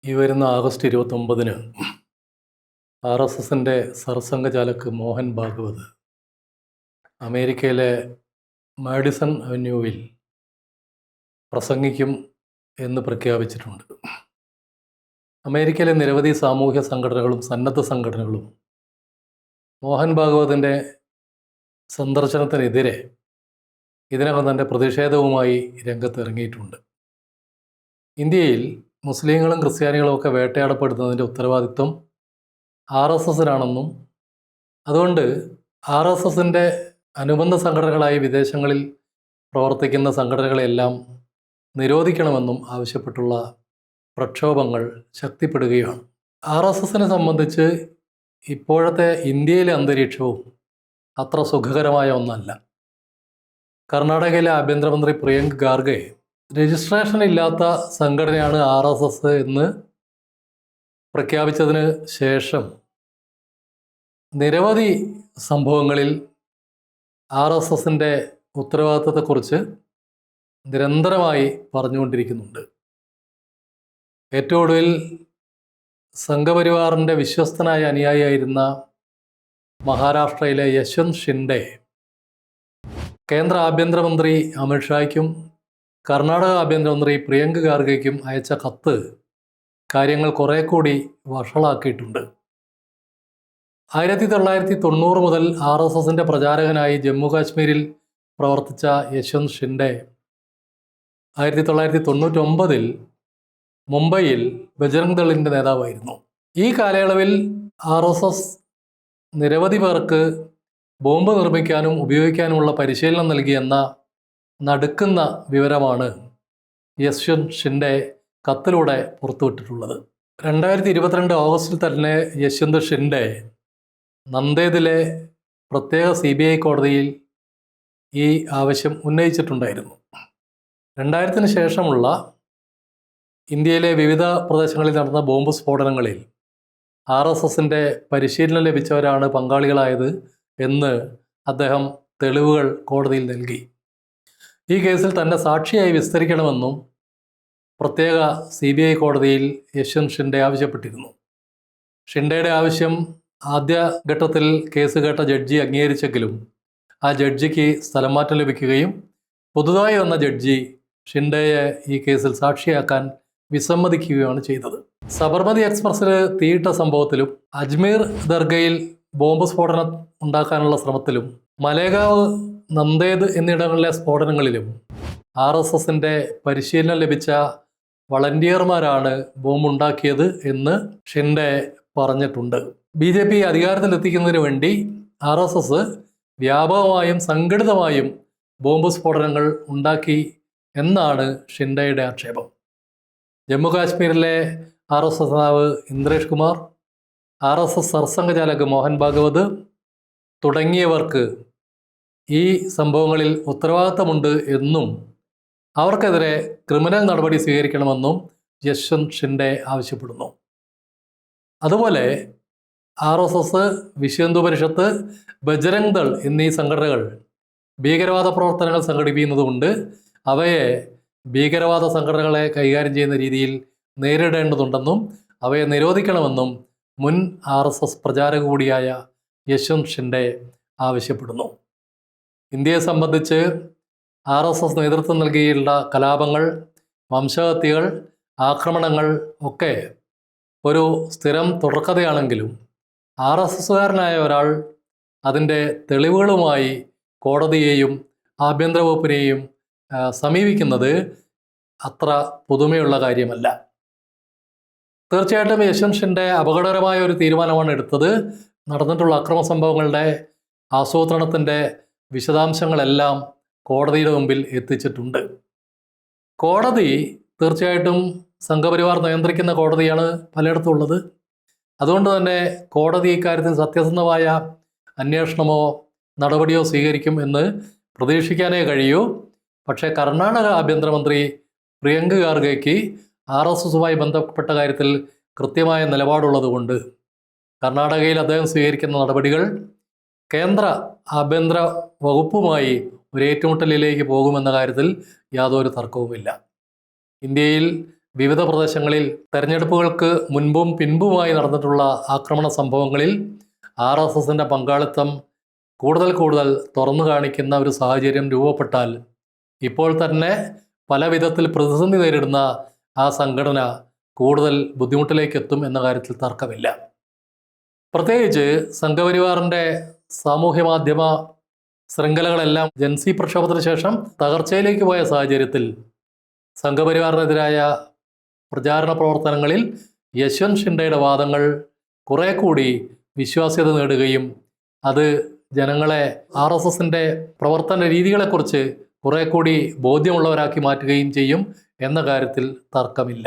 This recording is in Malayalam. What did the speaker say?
ഈ വരുന്ന ആഗസ്റ്റ് 29-ന് RSSൻ്റെ സർസംഘചാലക് മോഹൻ ഭാഗവത് അമേരിക്കയിലെ മാഡിസൺ അവന്യൂവിൽ പ്രസംഗിക്കും എന്ന് പ്രഖ്യാപിച്ചിട്ടുണ്ട്. അമേരിക്കയിലെ നിരവധി സാമൂഹ്യ സംഘടനകളും സന്നദ്ധ സംഘടനകളും മോഹൻ ഭാഗവതിൻ്റെ സന്ദർശനത്തിനെതിരെ ഇതിനകം തന്നെ പ്രതിഷേധവുമായി രംഗത്തിറങ്ങിയിട്ടുണ്ട്. ഇന്ത്യയിൽ മുസ്ലിങ്ങളും ക്രിസ്ത്യാനികളും ഒക്കെ വേട്ടയാടപ്പെടുന്നതിൻ്റെ ഉത്തരവാദിത്വം RSSനാണെന്നും അതുകൊണ്ട് RSSൻ്റെ അനുബന്ധ സംഘടനകളായി വിദേശങ്ങളിൽ പ്രവർത്തിക്കുന്ന സംഘടനകളെല്ലാം നിരോധിക്കണമെന്നും ആവശ്യപ്പെട്ടുള്ള പ്രക്ഷോഭങ്ങൾ ശക്തിപ്പെടുകയാണ്. RSSനെ സംബന്ധിച്ച് ഇപ്പോഴത്തെ ഇന്ത്യയിലെ അന്തരീക്ഷവും അത്ര സുഖകരമായ ഒന്നല്ല. കർണാടകയിലെ ആഭ്യന്തരമന്ത്രി പ്രിയങ്ക് ഖാർഗെ രജിസ്ട്രേഷൻ ഇല്ലാത്ത സംഘടനയാണ് RSS എന്ന് പ്രഖ്യാപിച്ചതിന് ശേഷം നിരവധി സംഭവങ്ങളിൽ RSSൻ്റെ ഉത്തരവാദിത്വത്തെക്കുറിച്ച് നിരന്തരമായി പറഞ്ഞുകൊണ്ടിരിക്കുന്നുണ്ട്. ഏറ്റവും ഒടുവിൽ സംഘപരിവാറിൻ്റെ വിശ്വസ്തനായ അനുയായിയായിരുന്ന മഹാരാഷ്ട്രയിലെ യശ്വന്ത് ഷിൻഡെ കേന്ദ്ര ആഭ്യന്തരമന്ത്രി അമിത്ഷായ്ക്കും കർണാടക ആഭ്യന്തരമന്ത്രി പ്രിയങ്ക് ഖാർഗെയ്ക്കും അയച്ച കത്ത് കാര്യങ്ങൾ കുറെ കൂടി വഷളാക്കിയിട്ടുണ്ട്. 1990 മുതൽ RSSൻ്റെ പ്രചാരകനായി ജമ്മു കാശ്മീരിൽ പ്രവർത്തിച്ച യശ്വന്ത് ഷിൻഡെ 1999 മുംബൈയിൽ ബജ്രംഗ് ദളിൻ്റെ നേതാവായിരുന്നു. ഈ കാലയളവിൽ RSS നിരവധി പേർക്ക് ബോംബ് നിർമ്മിക്കാനും ഉപയോഗിക്കാനുമുള്ള പരിശീലനം നൽകിയെന്ന നടുക്കുന്ന വിവരമാണ് യശ്വന്ത് ഷിൻഡെ കത്തിലൂടെ പുറത്തുവിട്ടിട്ടുള്ളത്. 2022 ഓഗസ്റ്റിൽ തന്നെ യശ്വന്ത് ഷിൻഡെ നന്ദേദിലെ പ്രത്യേക CBI കോടതിയിൽ ഈ ആവശ്യം ഉന്നയിച്ചിട്ടുണ്ടായിരുന്നു. 2000-ന് ശേഷമുള്ള ഇന്ത്യയിലെ വിവിധ പ്രദേശങ്ങളിൽ നടന്ന ബോംബ് സ്ഫോടനങ്ങളിൽ RSSൻ്റെ പരിശീലനം ലഭിച്ചവരാണ് പങ്കാളികളായത് എന്ന് അദ്ദേഹം തെളിവുകൾ കോടതിയിൽ നൽകി. ഈ കേസിൽ തന്നെ സാക്ഷിയായി വിസ്തരിക്കണമെന്നും പ്രത്യേക CBI കോടതിയിൽ യശ്വന്ത് ഷിൻഡെ ആവശ്യപ്പെട്ടിരുന്നു. ഷിൻഡെയുടെ ആവശ്യം ആദ്യഘട്ടത്തിൽ കേസ് കേട്ട ജഡ്ജി അംഗീകരിച്ചെങ്കിലും ആ ജഡ്ജിക്ക് സ്ഥലം മാറ്റം ലഭിക്കുകയും പുതുതായി വന്ന ജഡ്ജി ഷിൻഡെയെ ഈ കേസിൽ സാക്ഷിയാക്കാൻ വിസമ്മതിക്കുകയാണ് ചെയ്തത്. സബർമതി എക്സ്പ്രസ്സിൽ തീയിട്ട സംഭവത്തിലും അജ്മീർ ദർഗയിൽ ബോംബ് സ്ഫോടനം ഉണ്ടാക്കാനുള്ള ശ്രമത്തിലും മലേഗാവ്, നന്ദേദ് എന്നിടങ്ങളിലെ സ്ഫോടനങ്ങളിലും RSSൻ്റെ പരിശീലനം ലഭിച്ച വളണ്ടിയർമാരാണ് ബോംബുണ്ടാക്കിയത് എന്ന് ഷിൻഡെ പറഞ്ഞിട്ടുണ്ട്. BJP അധികാരത്തിലെത്തിക്കുന്നതിന് വേണ്ടി RSS വ്യാപകമായും സംഘടിതമായും ബോംബ് സ്ഫോടനങ്ങൾ ഉണ്ടാക്കി എന്നാണ് ഷിൻഡെയുടെ ആക്ഷേപം. ജമ്മു കാശ്മീരിലെ RSS നേതാവ് ഇന്ദ്രേഷ് കുമാർ, RSS സർസംഘചാലക് മോഹൻ ഭാഗവത് തുടങ്ങിയവർക്ക് ഈ സംഭവങ്ങളിൽ ഉത്തരവാദിത്തമുണ്ട് എന്നും അവർക്കെതിരെ ക്രിമിനൽ നടപടി സ്വീകരിക്കണമെന്നും യശ്വന്ത് ഷിൻഡെ ആവശ്യപ്പെടുന്നു. അതുപോലെ RSS, വിശ്വ ഹിന്ദു പരിഷത്ത്, ബജ്രംഗ് ദൾ എന്നീ സംഘടനകൾ ഭീകരവാദ പ്രവർത്തനങ്ങൾ സംഘടിപ്പിക്കുന്നതുകൊണ്ട് അവയെ ഭീകരവാദ സംഘടനകളെ കൈകാര്യം ചെയ്യുന്ന രീതിയിൽ നേരിടേണ്ടതുണ്ടെന്നും അവയെ നിരോധിക്കണമെന്നും മുൻ RSS പ്രചാരക കൂടിയായ യശ്വന്ത് ഷിൻഡെ ആവശ്യപ്പെടുന്നു. ഇന്ത്യയെ സംബന്ധിച്ച് RSS നേതൃത്വം നൽകിയുള്ള കലാപങ്ങൾ, വംശഹത്യകൾ, ആക്രമണങ്ങൾ ഒക്കെ ഒരു സ്ഥിരം തുടർക്കഥയാണെങ്കിലും RSSകാരനായ ഒരാൾ അതിൻ്റെ തെളിവുകളുമായി കോടതിയെയും ആഭ്യന്തര വകുപ്പിനെയും സമീപിക്കുന്നത് അത്ര പുതുമയുള്ള കാര്യമല്ല. തീർച്ചയായിട്ടും യശ്വന്ത് ഷിൻഡെ അപകടകരമായ ഒരു തീരുമാനമാണ് എടുത്തത്. നടന്നിട്ടുള്ള അക്രമ സംഭവങ്ങളുടെ ആസൂത്രണത്തിൻ്റെ വിശദാംശങ്ങളെല്ലാം കോടതിയുടെ മുമ്പിൽ എത്തിച്ചിട്ടുണ്ട്. കോടതി തീർച്ചയായിട്ടും സംഘപരിവാർ നിയന്ത്രിക്കുന്ന കോടതിയാണ് പലയിടത്തും ഉള്ളത്. അതുകൊണ്ട് തന്നെ കോടതി ഇക്കാര്യത്തിൽ സത്യസന്ധമായ അന്വേഷണമോ നടപടിയോ സ്വീകരിക്കും എന്ന് പ്രതീക്ഷിക്കാനേ കഴിയൂ. പക്ഷേ കർണാടക ആഭ്യന്തരമന്ത്രി പ്രിയങ്ക് ഖാർഗെയ്ക്ക് RSSുമായി ബന്ധപ്പെട്ട കാര്യത്തിൽ കൃത്യമായ നിലപാടുള്ളതുകൊണ്ട് കർണാടകയിൽ അദ്ദേഹം സ്വീകരിക്കുന്ന നടപടികൾ കേന്ദ്ര ആഭ്യന്തര വകുപ്പുമായി ഒരു ഏറ്റുമുട്ടലിലേക്ക് പോകുമെന്ന കാര്യത്തിൽ യാതൊരു തർക്കവുമില്ല. ഇന്ത്യയിൽ വിവിധ പ്രദേശങ്ങളിൽ തെരഞ്ഞെടുപ്പുകൾക്ക് മുൻപും പിൻപുമായി നടന്നിട്ടുള്ള ആക്രമണ സംഭവങ്ങളിൽ RSSന്റെ പങ്കാളിത്തം കൂടുതൽ തുറന്നു കാണിക്കുന്ന ഒരു സാഹചര്യം രൂപപ്പെട്ടാൽ ഇപ്പോൾ തന്നെ പല വിധത്തിൽ പ്രതിസന്ധി നേരിടുന്ന ആ സംഘടന കൂടുതൽ ബുദ്ധിമുട്ടിലേക്ക് എത്തും എന്ന കാര്യത്തിൽ തർക്കമില്ല. പ്രത്യേകിച്ച് സംഘപരിവാറിൻ്റെ സാമൂഹ്യ മാധ്യമ ശൃംഖലകളെല്ലാം ജൻസി പ്രക്ഷോഭത്തിന് ശേഷം തകർച്ചയിലേക്ക് പോയ സാഹചര്യത്തിൽ സംഘപരിവാറിനെതിരായ പ്രചാരണ പ്രവർത്തനങ്ങളിൽ യശ്വന്ത് ഷിൻഡെയുടെ വാദങ്ങൾ കുറെ കൂടി വിശ്വാസ്യത നേടുകയും അത് ജനങ്ങളെ RSSന്റെ പ്രവർത്തന രീതികളെക്കുറിച്ച് കുറെ കൂടി ബോധ്യമുള്ളവരാക്കി മാറ്റുകയും ചെയ്യും എന്ന കാര്യത്തിൽ തർക്കമില്ല.